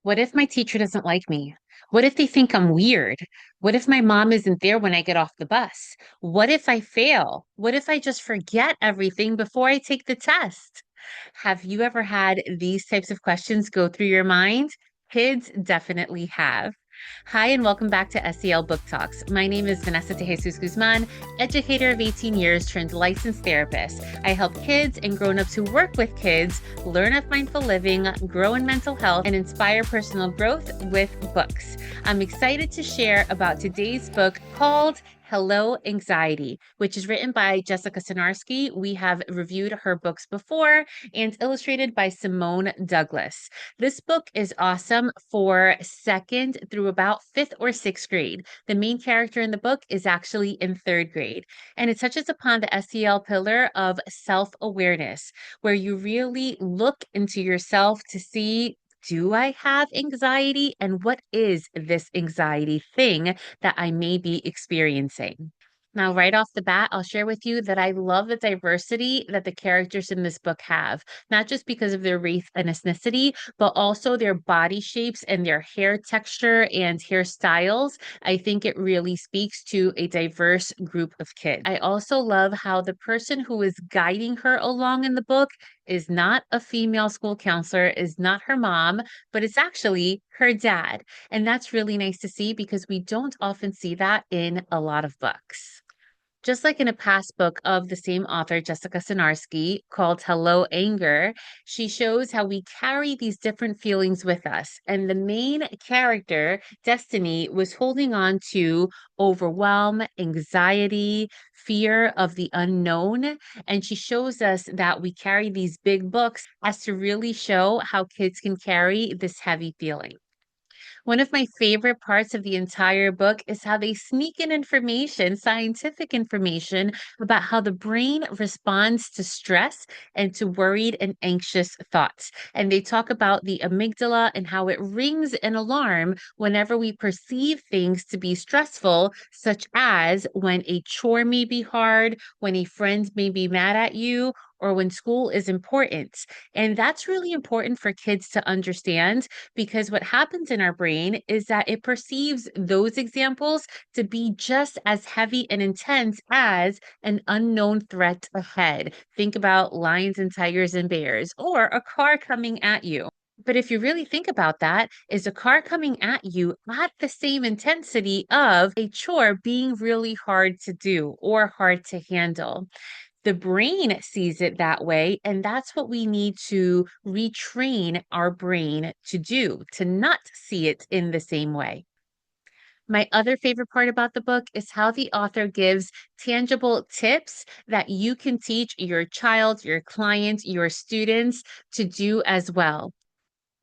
What if my teacher doesn't like me? What if they think I'm weird? What if my mom isn't there when I get off the bus? What if I fail? What if I just forget everything before I take the test? Have you ever had these types of questions go through your mind? Kids definitely have. Hi, and welcome back to SEL Book Talks. My name is Vanessa Guzman, educator of 18 years turned licensed therapist. I help kids and grown-ups who work with kids learn of mindful living, grow in mental health, and inspire personal growth with books. I'm excited to share about today's book called Hello Anxiety, which is written by Jessica Sinarski. We have reviewed her books before and illustrated by Simone Douglas. This book is awesome for second through about fifth or sixth grade. The main character in the book is actually in third grade, and it touches upon the SEL pillar of self awareness, where you really look into yourself to see. Do I have anxiety? And what is this anxiety thing that I may be experiencing? Now, right off the bat, I'll share with you that I love the diversity that the characters in this book have, not just because of their race and ethnicity, but also their body shapes and their hair texture and hairstyles. I think it really speaks to a diverse group of kids. I also love how the person who is guiding her along in the book is not a female school counselor, is not her mom, but it's actually her dad. And that's really nice to see because we don't often see that in a lot of books. Just like in a past book of the same author, Jessica Sinarski, called Hello Anger, she shows how we carry these different feelings with us. And the main character, Destiny, was holding on to overwhelm, anxiety, fear of the unknown. And she shows us that we carry these big books as to really show how kids can carry this heavy feeling. One of my favorite parts of the entire book is how they sneak in information, scientific information about how the brain responds to stress and to worried and anxious thoughts. And they talk about the amygdala and how it rings an alarm whenever we perceive things to be stressful, such as when a chore may be hard, when a friend may be mad at you, or when school is important. And that's really important for kids to understand because what happens in our brain is that it perceives those examples to be just as heavy and intense as an unknown threat ahead. Think about lions and tigers and bears, or a car coming at you. But if you really think about that, is a car coming at you at the same intensity of a chore being really hard to do or hard to handle? The brain sees it that way, and that's what we need to retrain our brain to do, to not see it in the same way. My other favorite part about the book is how the author gives tangible tips that you can teach your child, your client, your students to do as well.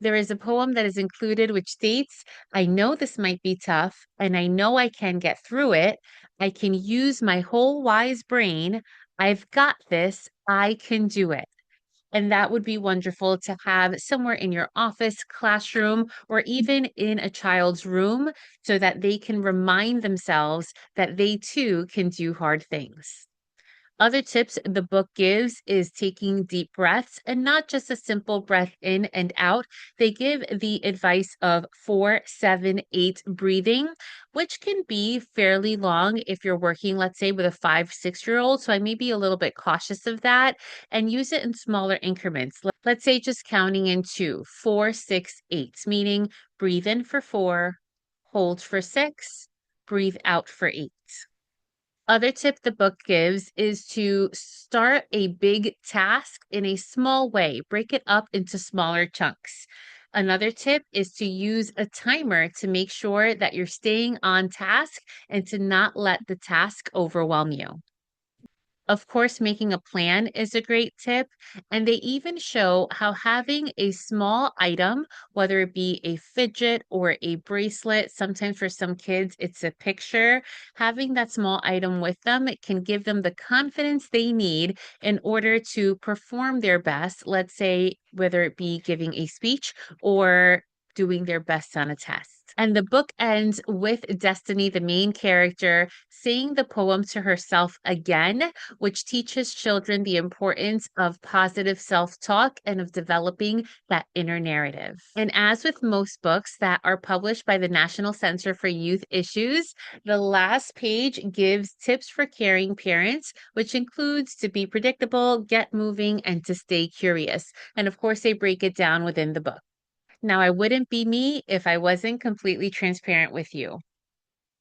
There is a poem that is included which states, I know this might be tough, and I know I can get through it. I can use my whole wise brain. I've got this. I can do it. And that would be wonderful to have somewhere in your office, classroom, or even in a child's room so that they can remind themselves that they too can do hard things. Other tips the book gives is taking deep breaths and not just a simple breath in and out. They give the advice of 4-7-8 breathing, which can be fairly long if you're working, let's say, with a 5-6 year old. So I may be a little bit cautious of that and use it in smaller increments. Let's say just counting in two, 4-6-8, meaning breathe in for 4, hold for 6, breathe out for 8. Other tip the book gives is to start a big task in a small way, break it up into smaller chunks. Another tip is to use a timer to make sure that you're staying on task and to not let the task overwhelm you. Of course, making a plan is a great tip. And they even show how having a small item, whether it be a fidget or a bracelet, sometimes for some kids, it's a picture, having that small item with them can give them the confidence they need in order to perform their best. Let's say, whether it be giving a speech or doing their best on a test. And the book ends with Destiny, the main character, saying the poem to herself again, which teaches children the importance of positive self talk and of developing that inner narrative. And as with most books that are published by the National Center for Youth Issues, the last page gives tips for caring parents, which includes to be predictable, get moving, and to stay curious. And of course, they break it down within the book. Now, I wouldn't be me if I wasn't completely transparent with you.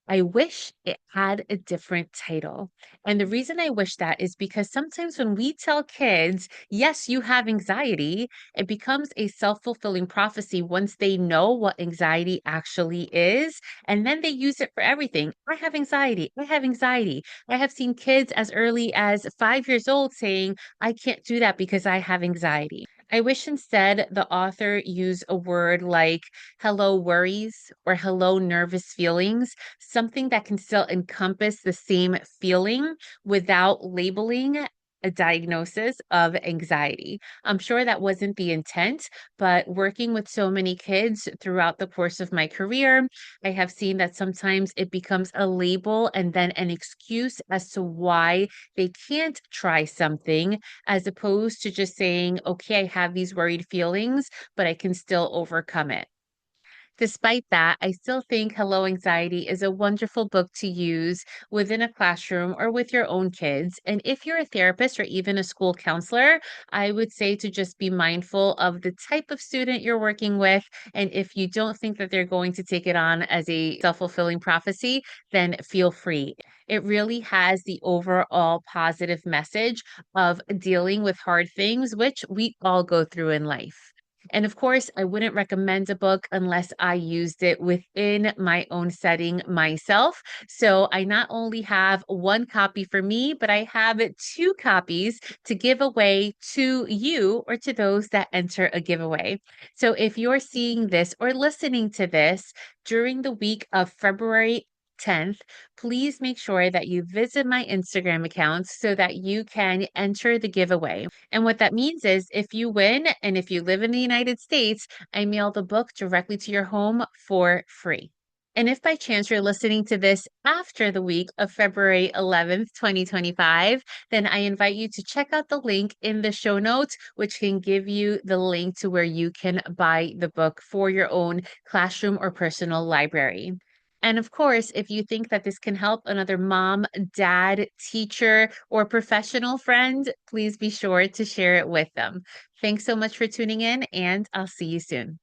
I wish it had a different title. And the reason I wish that is because sometimes when we tell kids, yes, you have anxiety, it becomes a self-fulfilling prophecy once they know what anxiety actually is. And then they use it for everything. I have anxiety. I have anxiety. I have seen kids as early as 5 years old saying, I can't do that because I have anxiety. I wish instead the author used a word like hello worries or hello nervous feelings, something that can still encompass the same feeling without labeling a diagnosis of anxiety. I'm sure that wasn't the intent, but working with so many kids throughout the course of my career, I have seen that sometimes it becomes a label and then an excuse as to why they can't try something, as opposed to just saying, okay, I have these worried feelings, but I can still overcome it. Despite that, I still think Hello Anxiety is a wonderful book to use within a classroom or with your own kids. And if you're a therapist or even a school counselor, I would say to just be mindful of the type of student you're working with. And if you don't think that they're going to take it on as a self-fulfilling prophecy, then feel free. It really has the overall positive message of dealing with hard things, which we all go through in life. And of course, I wouldn't recommend a book unless I used it within my own setting myself. So I not only have one copy for me, but I have two copies to give away to you or to those that enter a giveaway. So if you're seeing this or listening to this during the week of February 10th, please make sure that you visit my Instagram account so that you can enter the giveaway. And what that means is if you win and if you live in the United States, I mail the book directly to your home for free. And if by chance you're listening to this after the week of February 11th, 2025, then I invite you to check out the link in the show notes, which can give you the link to where you can buy the book for your own classroom or personal library. And of course, if you think that this can help another mom, dad, teacher, or professional friend, please be sure to share it with them. Thanks so much for tuning in, and I'll see you soon.